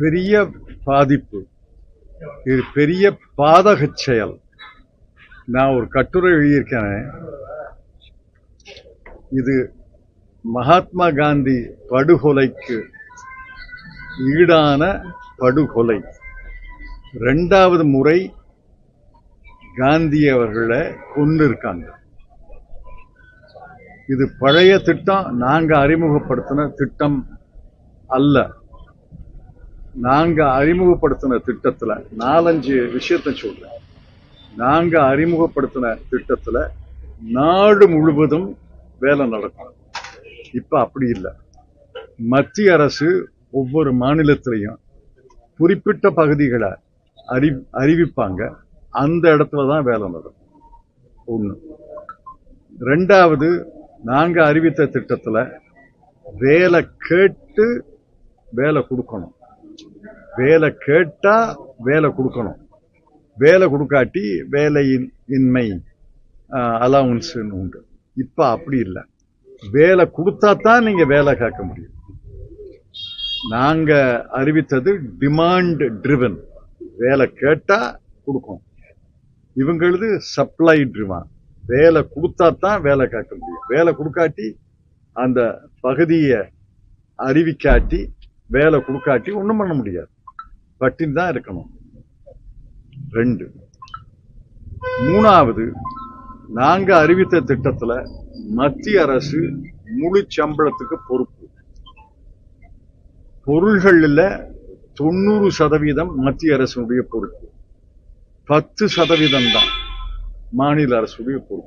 பெரிய பாதிப்பு, இது பெரிய பாதக செயல். நான் ஒரு கட்டுரை எழுதியிருக்கேன். இது மகாத்மா காந்தி படுகொலைக்கு ஈடான படுகொலை. 2வது முறை காந்தி அவர்களை கொண்டு இருக்காங்க. இது பழைய திட்டம், நாங்க அறிமுகப்படுத்தின திட்டம் அல்ல. நாங்க அறிமுகப்படுத்தின திட்டத்துல 4-5 விஷயத்தை சொல்றேன். நாங்க அறிமுகப்படுத்தின திட்டத்துல நாடு முழுவதும் வேலை நடக்கும். இப்ப அப்படி இல்லை. மத்திய அரசு ஒவ்வொரு மாநிலத்திலையும் குறிப்பிட்ட பகுதிகளை அறிவிப்பாங்க. அந்த இடத்துலதான் வேலை நடக்கும். 1. 2வது, நாங்க அறிவித்த திட்டத்துல வேலை கேட்டு வேலை கொடுக்கணும். வேலை கேட்டா வேலை கொடுக்கணும். வேலை கொடுக்காட்டி வேலையின்மை அலவுன்ஸ் உண்டு. இப்ப அப்படி இல்லை. வேலை கொடுத்தா தான் நீங்க வேலை கேட்க முடியும். நாங்க அறிவித்தது டிமாண்ட் ட்ரிவன். வேலை கேட்டா கொடுக்கணும். இவங்களது சப்ளை ட்ரிவன். வேலை கொடுத்தா தான் வேலை கேட்க முடியும். வேலை கொடுக்காட்டி, அந்த பகுதியை அறிவிக்காட்டி, வேலை கொடுக்காட்டி ஒண்ணும் பண்ண முடியாது. பட்டின் தான் இருக்கணும். 2. 3வது, நாங்க அறிவித்த திட்டத்துல மத்திய அரசு முழு சம்பளத்துக்கு பொறுப்பு. பொருள்கள்ல 90% மத்திய அரசுடைய பொறுப்பு, 10% தான் மாநில அரசுடைய பொறுப்பு.